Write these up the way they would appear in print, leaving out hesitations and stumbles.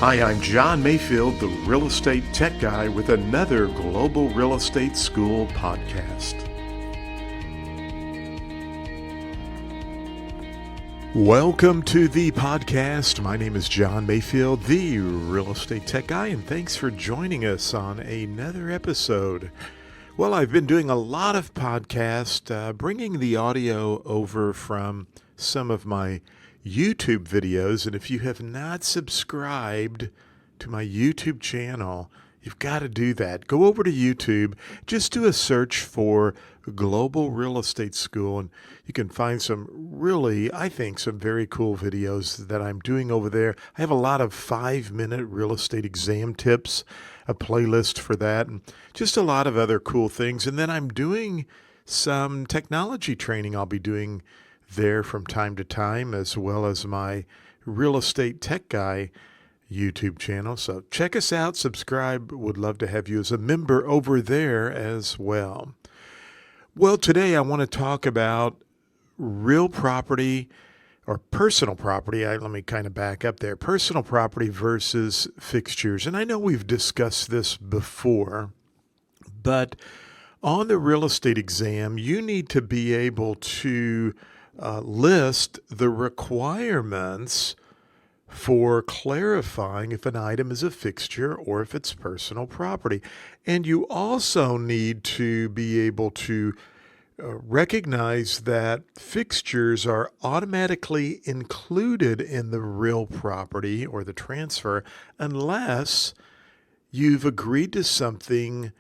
Hi, I'm John Mayfield, the real estate tech guy with another Global Real Estate School podcast. Welcome to the podcast. My name is John Mayfield, the real estate tech guy, and thanks for joining us on another episode. Well, I've been doing a lot of podcasts, bringing the audio over from some of my YouTube videos, and if you have not subscribed to my YouTube channel, you've got to do that. Go over to YouTube, just do a search for Global Real Estate School, and you can find some really, I think, some very cool videos that I'm doing over there. I have a lot of 5-minute real estate exam tips, a playlist for that, and just a lot of other cool things. And then I'm doing some technology training I'll be doing there from time to time, as well as my Real Estate Tech Guy YouTube channel. So check us out, subscribe. Would love to have you as a member over there as well. Well, today I want to talk about real property or personal property. Let me kind of back up there. Personal property versus fixtures. And I know we've discussed this before, but on the real estate exam, you need to be able to list the requirements for clarifying if an item is a fixture or if it's personal property. And you also need to be able to recognize that fixtures are automatically included in the real property or the transfer unless you've agreed to something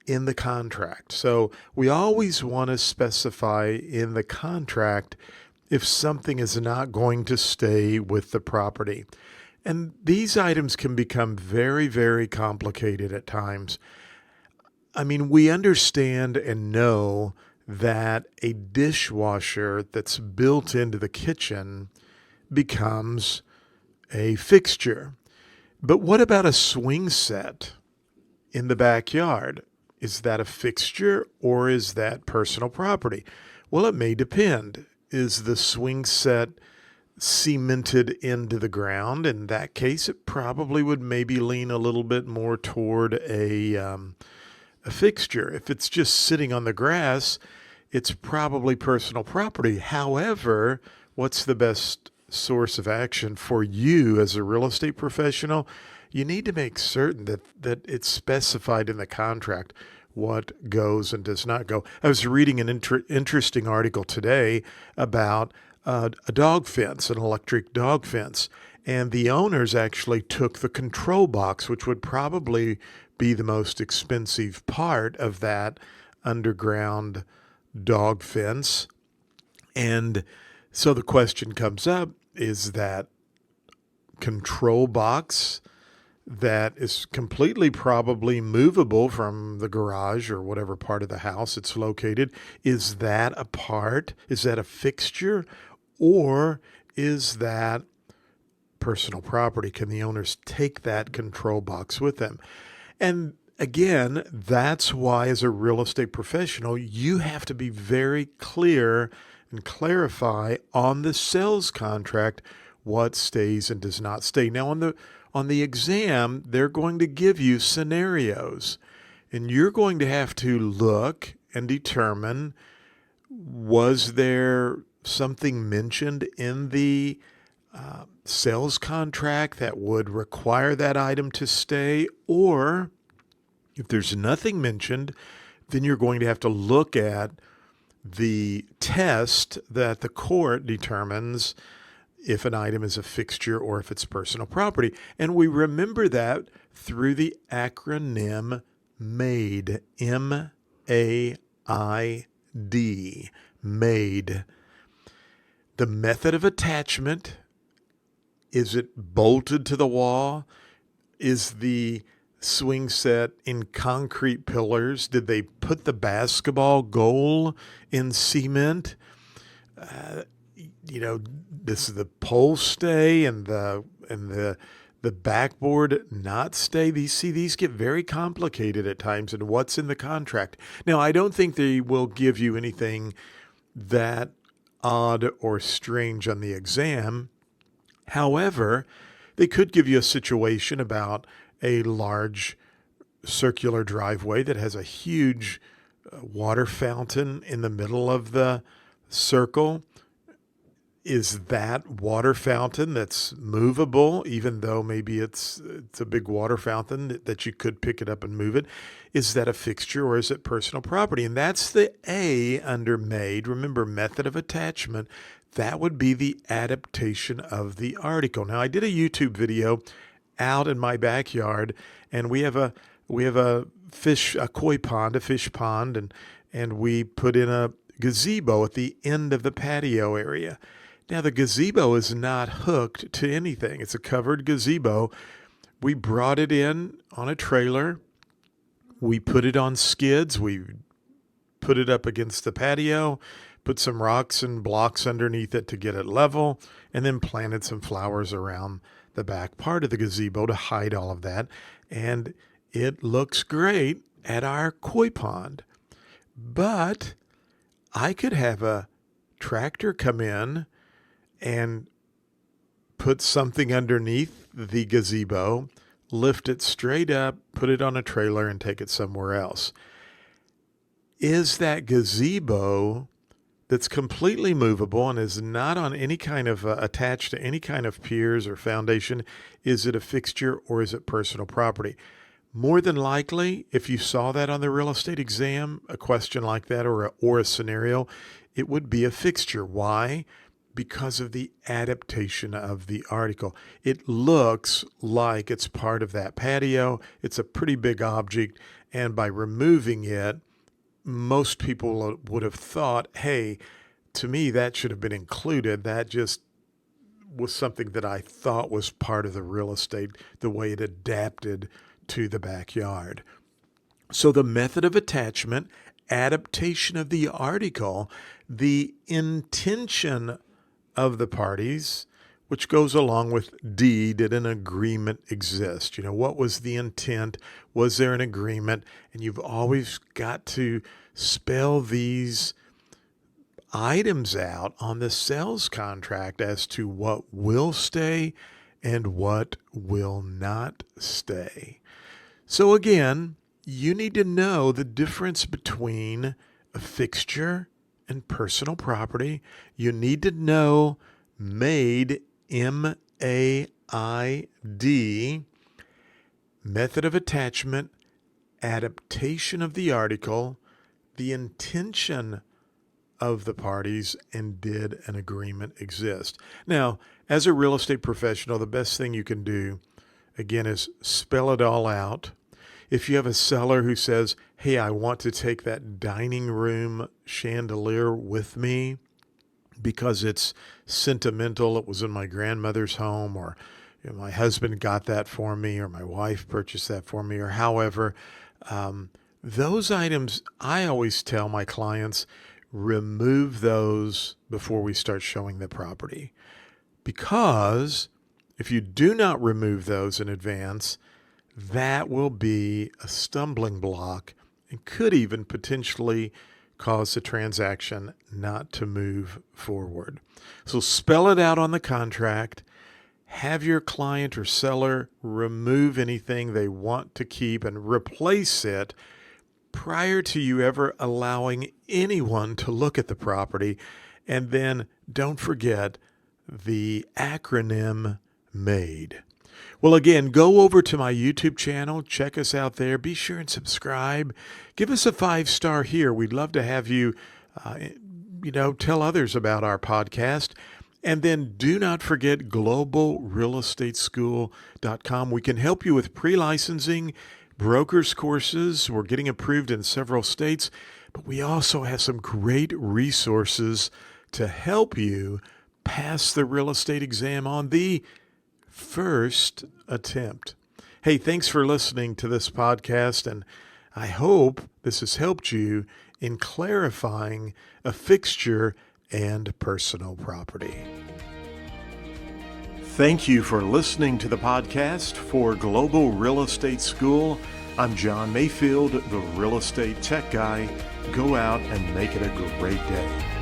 in the contract. So we always want to specify in the contract if something is not going to stay with the property. And these items can become very, very complicated at times. I mean, we understand and know that a dishwasher that's built into the kitchen becomes a fixture. But what about a swing set in the backyard? Is that a fixture or is that personal property? Well, it may depend. Is the swing set cemented into the ground? In that case, it probably would maybe lean a little bit more toward a fixture. If it's just sitting on the grass, it's probably personal property. However, what's the best source of action for you as a real estate professional? You need to make certain that it's specified in the contract what goes and does not go. I was reading an interesting article today about a dog fence, an electric dog fence, and the owners actually took the control box, which would probably be the most expensive part of that underground dog fence. And so the question comes up, is that control box that is completely probably movable from the garage or whatever part of the house it's located, is that a part? Is that a fixture? Or is that personal property? Can the owners take that control box with them? And again, that's why as a real estate professional, you have to be very clear and clarify on the sales contract what stays and does not stay. Now, on the exam, they're going to give you scenarios, and you're going to have to look and determine, was there something mentioned in the sales contract that would require that item to stay? Or if there's nothing mentioned, then you're going to have to look at the test that the court determines if an item is a fixture or if it's personal property. And we remember that through the acronym MAID, M-A-I-D, MAID. The method of attachment, is it bolted to the wall? Is the swing set in concrete pillars? Did they put the basketball goal in cement? Does the pole stay and the backboard not stay? These get very complicated at times, and what's in the contract. Now, I don't think they will give you anything that odd or strange on the exam. However, They could give you a situation about a large circular driveway that has a huge water fountain in the middle of the circle. Is that water fountain that's movable, even though maybe it's a big water fountain that you could pick it up and move it? Is that a fixture or is it personal property? And that's the A under made. Remember, method of attachment. That would be the adaptation of the article. Now, I did a YouTube video out in my backyard, and we have a koi pond, a fish pond, and we put in a gazebo at the end of the patio area. Now, the gazebo is not hooked to anything. It's a covered gazebo. We brought it in on a trailer. We put it on skids. We put it up against the patio, put some rocks and blocks underneath it to get it level, and then planted some flowers around the back part of the gazebo to hide all of that. And it looks great at our koi pond. But I could have a tractor come in and put something underneath the gazebo, lift it straight up, put it on a trailer, and take it somewhere else. Is that gazebo that's completely movable and is not on any kind of attached to any kind of piers or foundation, is it a fixture or is it personal property? More than likely, if you saw that on the real estate exam, a question like that or a scenario, it would be a fixture. Why? Because of the adaptation of the article. It looks like it's part of that patio. It's a pretty big object, and by removing it, most people would have thought, hey, to me, that should have been included. That just was something that I thought was part of the real estate, the way it adapted to the backyard. So the method of attachment, adaptation of the article, the intention of the parties, which goes along with D, did an agreement exist? What was the intent? Was there an agreement? And you've always got to spell these items out on the sales contract as to what will stay and what will not stay. So again, you need to know the difference between a fixture and personal property. You need to know made, M-A-I-D, method of attachment, adaptation of the article, the intention of the parties, and did an agreement exist? Now, as a real estate professional, the best thing you can do, again, is spell it all out. If you have a seller who says, hey, I want to take that dining room chandelier with me because it's sentimental, it was in my grandmother's home, or my husband got that for me, or my wife purchased that for me, or however, those items, I always tell my clients, remove those before we start showing the property. Because if you do not remove those in advance, that will be a stumbling block and could even potentially cause the transaction not to move forward. So spell it out on the contract. Have your client or seller remove anything they want to keep and replace it prior to you ever allowing anyone to look at the property. And then don't forget the acronym MADE. Well, again, go over to my YouTube channel. Check us out there. Be sure and subscribe. Give us a 5-star here. We'd love to have you, tell others about our podcast. And then do not forget globalrealestateschool.com. We can help you with pre-licensing, brokers courses. We're getting approved in several states, but we also have some great resources to help you pass the real estate exam on the first attempt. Hey, thanks for listening to this podcast, and I hope this has helped you in clarifying a fixture and personal property. Thank you for listening to the podcast for Global Real Estate School. I'm John Mayfield, the Real Estate Tech Guy. Go out and make it a great day.